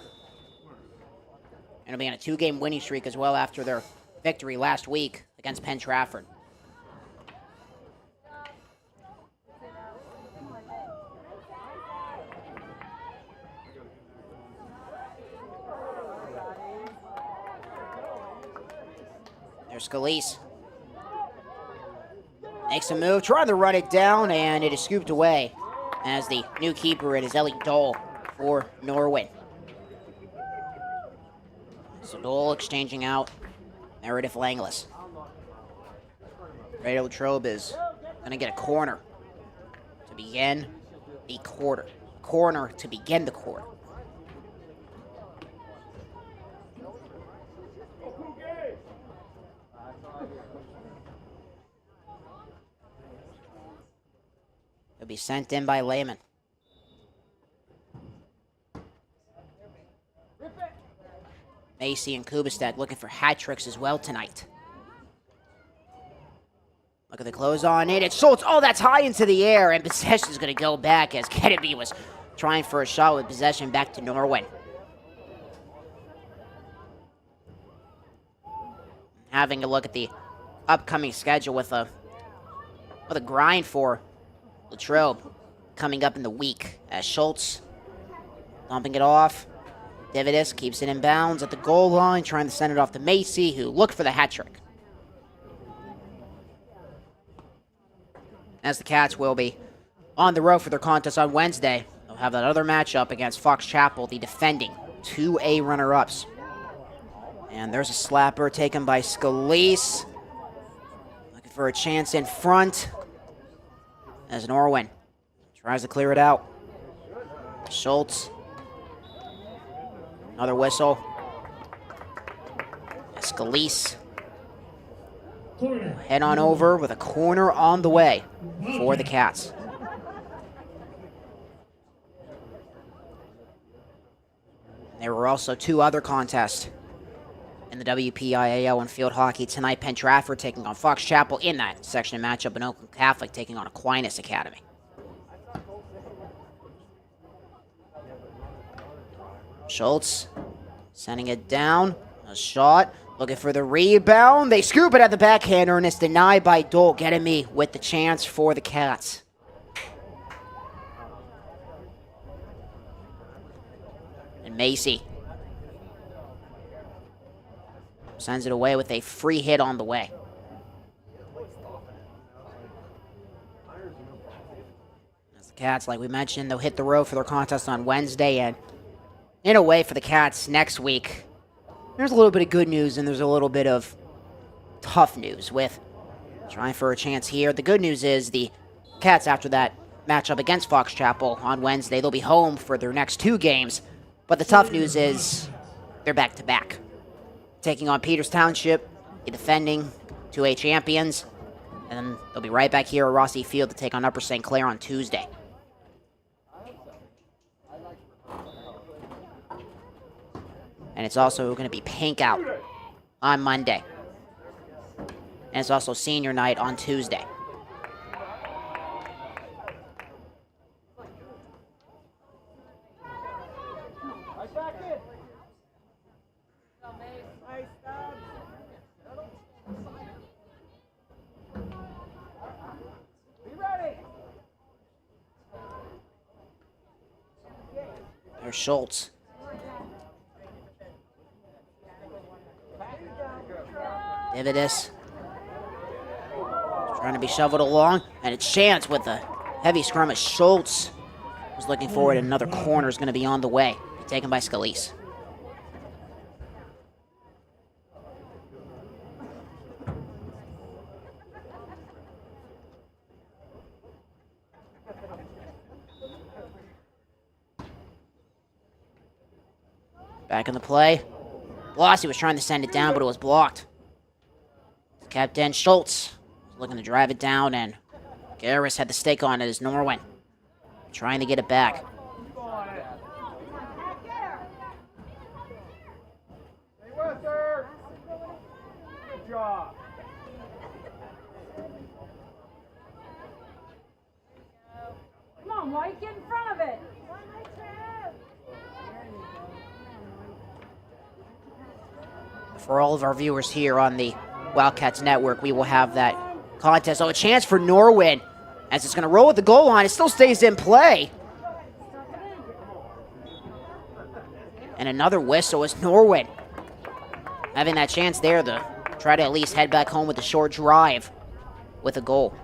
And it'll be on a 2-game winning streak as well after their victory last week against Penn Trafford. There's Scalise. Makes a move, trying to run it down, and it is scooped away as the new keeper, it is Ellie Dole for Norwin. So Dole exchanging out Meredith Langlis. Greater Latrobe is going to get a corner to begin the quarter. Corner to begin the quarter. It'll be sent in by Lehman. Macy and Kubistek looking for hat tricks as well tonight. Look at the close on it. It's Schultz. Oh, that's high into the air, and possession is going to go back as Kennedy was trying for a shot with possession back to Norwin. Having a look at the upcoming schedule with a grind for Latrobe coming up in the week as Schultz dumping it off. Dividis keeps it in bounds at the goal line, trying to send it off to Macy, who looked for the hat trick. As the Cats will be on the road for their contest on Wednesday, they'll have that other matchup against Fox Chapel, the defending 2A runner-ups. And there's a slapper taken by Scalise. Looking for a chance in front as Norwin tries to clear it out. Schultz. Another whistle. Scalise. Head on over with a corner on the way for the Cats. There were also two other contests in the WPIAL and field hockey tonight. Penn Trafford taking on Fox Chapel in that section matchup, and Oakland Catholic taking on Aquinas Academy. Schultz sending it down. A shot. Looking for the rebound. They scoop it at the backhander, and it's denied by Dole. Getting me with the chance for the Cats. And Macy sends it away with a free hit on the way. As the Cats, like we mentioned, they'll hit the road for their contest on Wednesday, and in a way for the Cats next week, there's a little bit of good news and there's a little bit of tough news with trying for a chance here. The good news is the Cats, after that matchup against Fox Chapel on Wednesday, they'll be home for their next two games. But the tough news is they're back-to-back. Taking on Peters Township, the defending 2A champions, and then they'll be right back here at Rossi Field to take on Upper St. Clair on Tuesday. And it's also going to be Pink Out on Monday. And it's also senior night on Tuesday. There's Schultz. Dividis trying to be shoveled along, and it's Chance with a heavy scrum as Schultz was looking forward. Another corner is going to be on the way, taken by Scalise. Back in the play. Blasi was trying to send it down, but it was blocked. Captain Schultz looking to drive it down, and Garris had the stake on it as Norwin trying to get it back. Good job. Come on, White, get in front of it. For all of our viewers here on the Wildcats Network, we will have that contest. Oh, a chance for Norwin as it's going to roll with the goal line. It still stays in play. And another whistle is Norwin having that chance there to try to at least head back home with a short drive with a goal.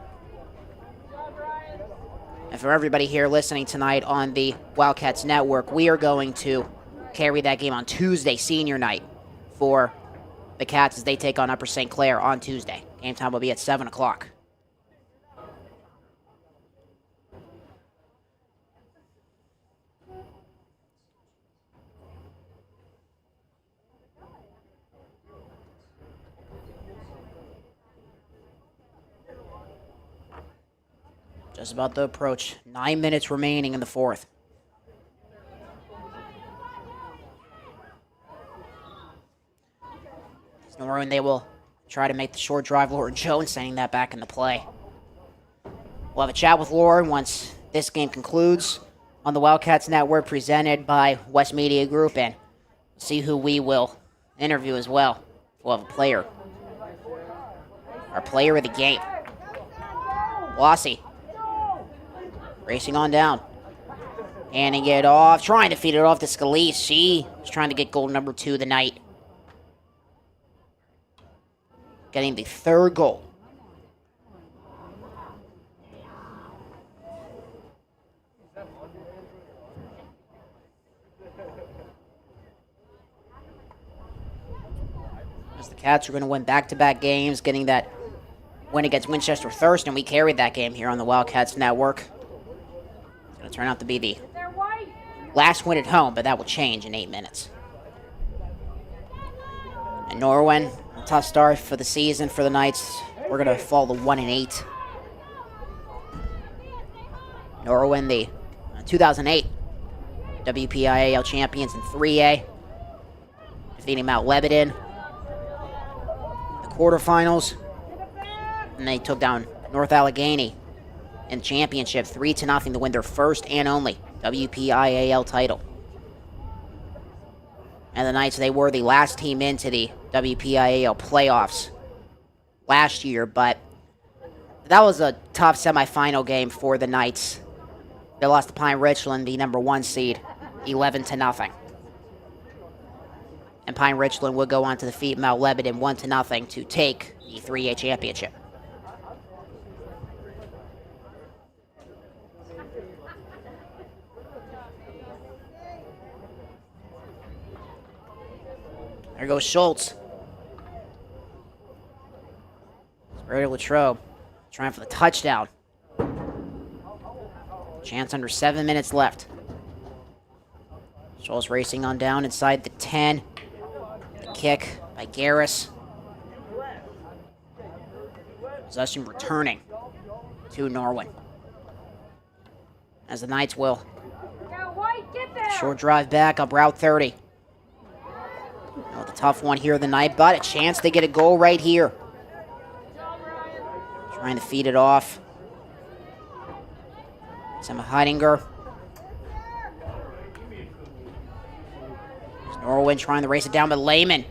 And for everybody here listening tonight on the Wildcats Network, we are going to carry that game on Tuesday, senior night, for the Cats as they take on Upper St. Clair on Tuesday. Game time will be at 7 o'clock. Just about to approach. 9 minutes remaining in the fourth. Norwin, they will try to make the short drive. Lauren Jones sending that back into play. We'll have a chat with Lauren once this game concludes on the Wildcats Network, presented by West Media Group, and see who we will interview as well. We'll have a player. Our player of the game. Blossy. Racing on down. Handing it off. Trying to feed it off to Scalise. She was trying to get goal number 2 of the night. Getting the third goal. As the Cats are going to win back-to-back games, getting that win against Winchester Thurston. We carried that game here on the Wildcats Network. It's going to turn out to be the last win at home, but that will change in 8 minutes. And Norwin, a tough start for the season for the Knights. We're going to fall to 1-8. Norwin, the 2008 WPIAL champions in 3A, defeating Mount Lebanon in the quarterfinals. And they took down North Allegheny in the championship 3-0 to win their first and only WPIAL title. And the Knights, they were the last team into the WPIAL playoffs last year, but that was a tough semifinal game for the Knights. They lost to Pine Richland, the number 1 seed, 11-0. And Pine Richland would go on to defeat Mount Lebanon 1-0 to take the 3A championship. There goes Schultz. Brady Latrobe trying for the touchdown. Chance under 7 minutes left. Schultz racing on down inside the 10. The kick by Garris. Possession returning to Norwin. As the Knights will. Short drive back up Route 30. Oh, the tough one here of the night, but a chance to get a goal right here. Trying to feed it off. Emma Heidinger. Norwin trying to race it down, but Lehman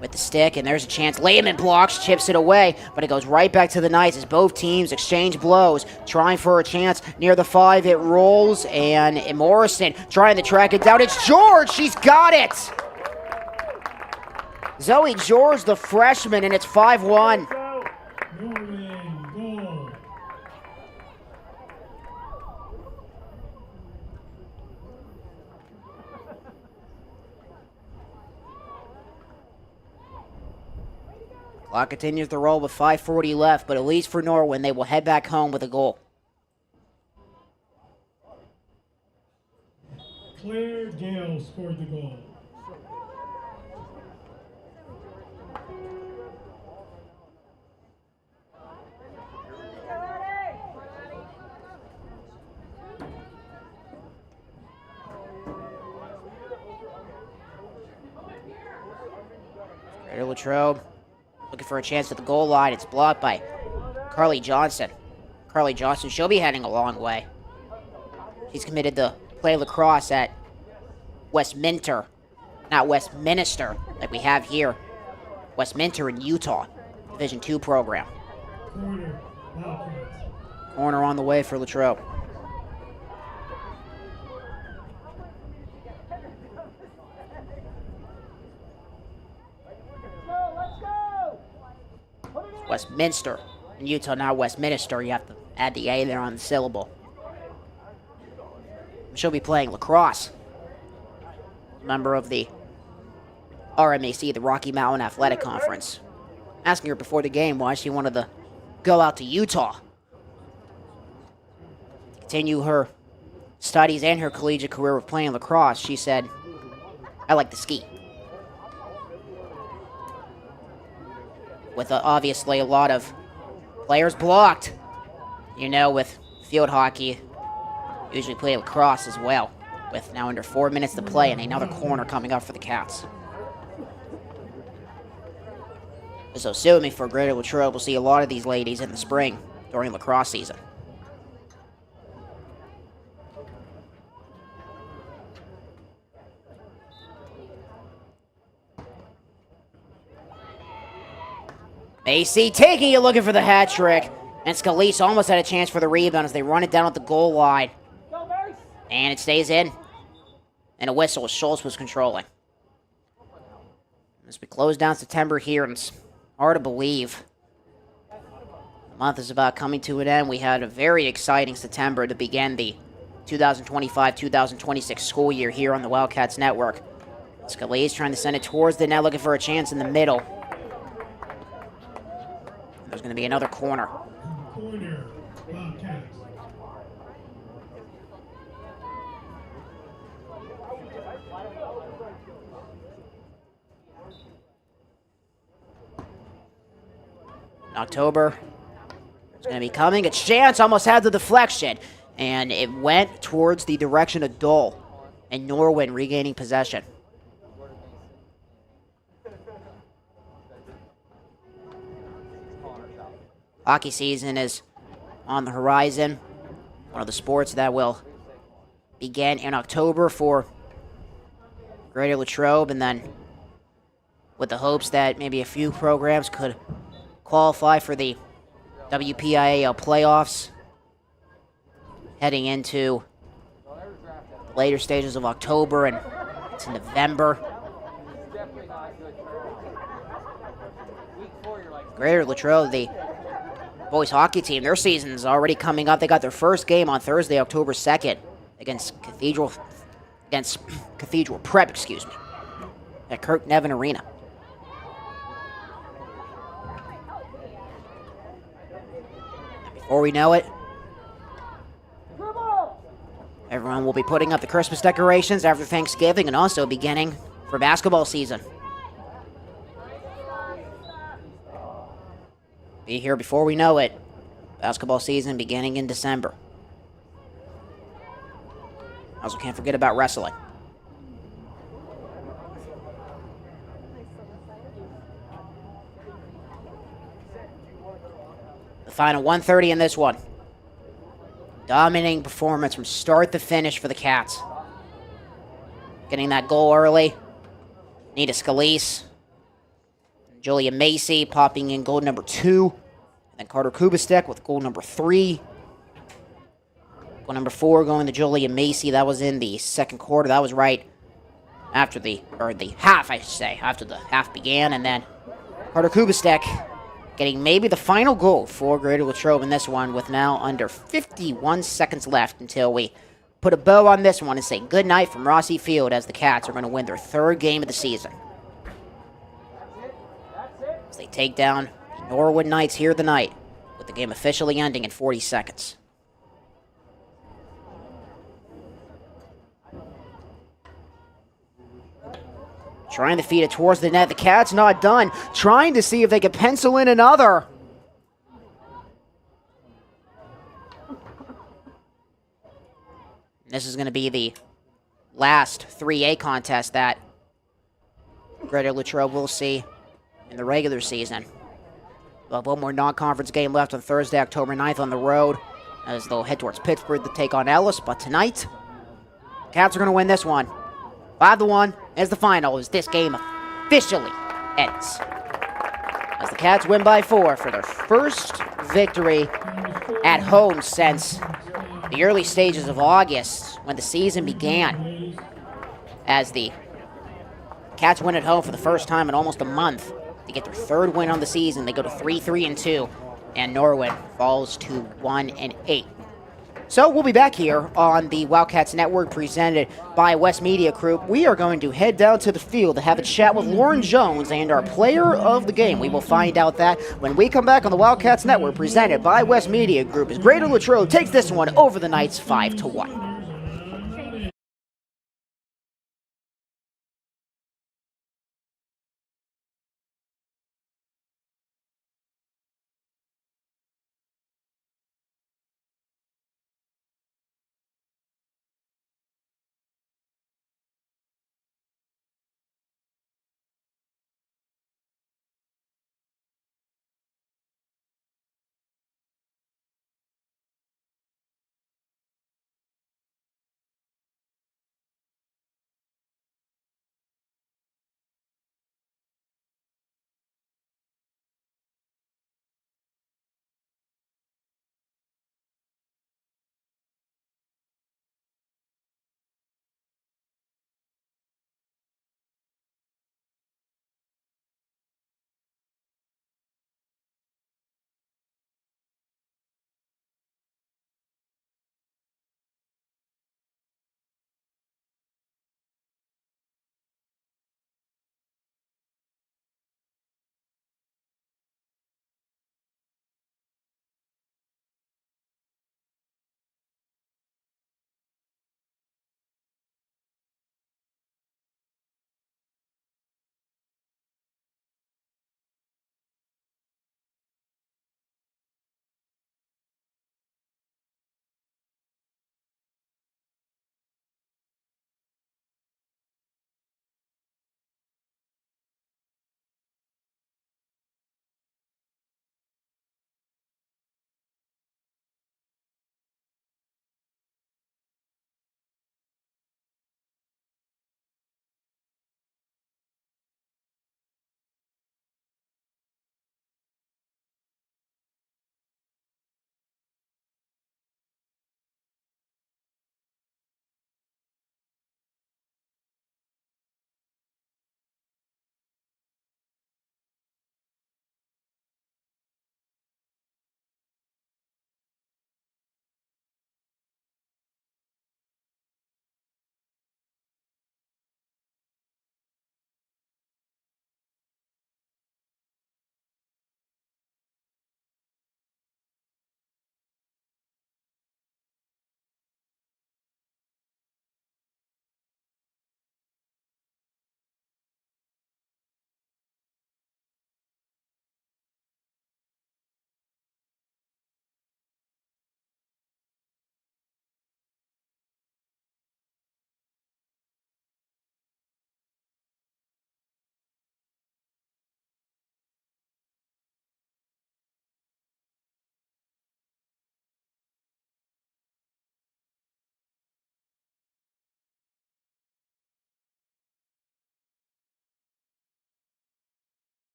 with the stick, and there's a chance. Lehman blocks, chips it away, but it goes right back to the Knights as both teams exchange blows, trying for a chance near the 5. It rolls, and Morrison trying to track it down. It's George. She's got it. Zoe George, the freshman, and it's 5-1. Clock continues to roll with 5:40 left, but at least for Norwin, they will head back home with a goal. Claire Gale scored the goal. Brady Latrobe looking for a chance at the goal line. It's blocked by Carly Johnson. Carly Johnson, she'll be heading a long way. She's committed to play lacrosse at Westminster, not Westminster, like we have here. Westminster in Utah, Division II program. Corner on the way for Latrobe. Westminster in Utah, not Westminster. You have to add the A there on the syllable. She'll be playing lacrosse. Member of the RMAC, the Rocky Mountain Athletic Conference. Asking her before the game why she wanted to go out to Utah to continue her studies and her collegiate career of playing lacrosse. She said, I like to ski. With obviously a lot of players blocked. You know, with field hockey, usually play lacrosse as well, with now under 4 minutes to play and another corner coming up for the Cats. So assuming for Greater Latrobe, we'll see a lot of these ladies in the spring during lacrosse season. Macy taking it, looking for the hat trick. And Scalise almost had a chance for the rebound as they run it down at the goal line. And it stays in. And a whistle as Schultz was controlling. As we close down September here, and it's hard to believe the month is about coming to an end. We had a very exciting September to begin the 2025-2026 school year here on the Wildcats Network. Scalise trying to send it towards the net, looking for a chance in the middle. There's going to be another corner. Corner, Wildcats. October. It's going to be coming. A chance, almost had the deflection. And it went towards the direction of Dole. And Norwin regaining possession. Hockey season is on the horizon. One of the sports that will begin in October for Greater Latrobe. And then with the hopes that maybe a few programs could qualify for the WPIAL playoffs heading into the later stages of October and to November. Greater Latrobe, the boys hockey team, their season is already coming up. They got their first game on Thursday, October 2nd against Cathedral Prep, at Kirk Nevin Arena. Before we know it, everyone will be putting up the Christmas decorations after Thanksgiving and also beginning for basketball season. Be here before we know it. Basketball season beginning in December. Also can't forget about wrestling. The final 1:30 in this one. Dominating performance from start to finish for the Cats. Getting that goal early. Nita Scalise. Julia Macy popping in goal number 2. And then Carter Kubistek with goal number 3. Goal number 4 going to Julia Macy. That was in the second quarter. That was right after the half, I should say. After the half began. And then Carter Kubistek getting maybe the final goal for Greater Latrobe in this one with now under 51 seconds left until we put a bow on this one and say goodnight from Rossi Field as the Cats are going to win their 3rd game of the season. As they take down the Norwood Knights here tonight with the game officially ending in 40 seconds. Trying to feed it towards the net. The Cats not done. Trying to see if they can pencil in another. This is going to be the last 3A contest that Greater Latrobe will see in the regular season. We'll have one more non-conference game left on Thursday, October 9th on the road, as they'll head towards Pittsburgh to take on Ellis. But tonight, Cats are going to win this one. 5-1 as the final as this game officially ends. As the Cats win by 4 for their first victory at home since the early stages of August when the season began. As the Cats win at home for the first time in almost a month to get their 3rd win on the season. They go to 3-3-2, and Norwood falls to 1-8. So we'll be back here on the Wildcats Network presented by West Media Group. We are going to head down to the field to have a chat with Lauren Jones and our player of the game. We will find out that when we come back on the Wildcats Network presented by West Media Group as Greater Latrobe takes this one over the Knights 5-1.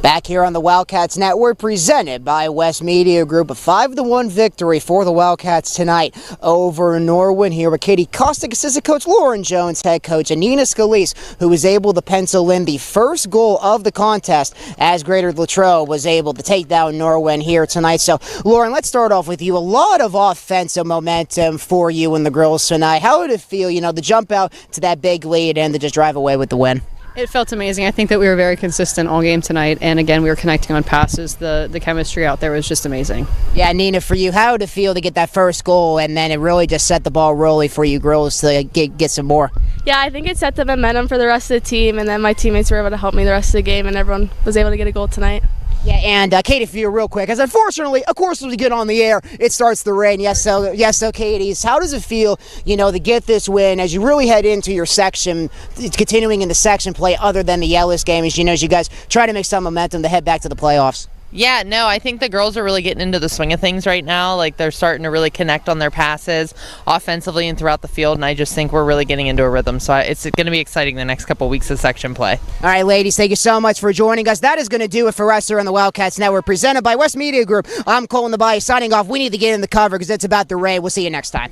Back here on the Wildcats Network, presented by West Media Group, a 5-1 victory for the Wildcats tonight over Norwin. Here with Katie Kostick, assistant coach Lauren Jones, head coach, and Nina Scalise, who was able to pencil in the first goal of the contest as Greater Latrobe was able to take down Norwin here tonight. So, Lauren, let's start off with you. A lot of offensive momentum for you and the girls tonight. How did it feel, to jump out to that big lead and to just drive away with the win? It felt amazing. I think that we were very consistent all game tonight, and again, we were connecting on passes. The chemistry out there was just amazing. Yeah, Nina, for you, how did it feel to get that first goal, and then it really just set the ball rolling for you girls to get some more? Yeah, I think it set the momentum for the rest of the team, and then my teammates were able to help me the rest of the game, and everyone was able to get a goal tonight. Yeah, and Katie, for you real quick, as unfortunately, of course, when we get on the air, it starts to rain. Yes, so Katie, how does it feel, to get this win as you really head into your section, continuing in the section play other than the Ellis game, as you guys try to make some momentum to head back to the playoffs? Yeah, no, I think the girls are really getting into the swing of things right now. Like, they're starting to really connect on their passes offensively and throughout the field, and I just think we're really getting into a rhythm. So it's going to be exciting the next couple weeks of section play. All right, ladies, thank you so much for joining us. That is going to do it for us here on the Wildcats Network, presented by West Media Group. I'm Colin the Bayou signing off. We need to get in the cover because it's about to rain. We'll see you next time.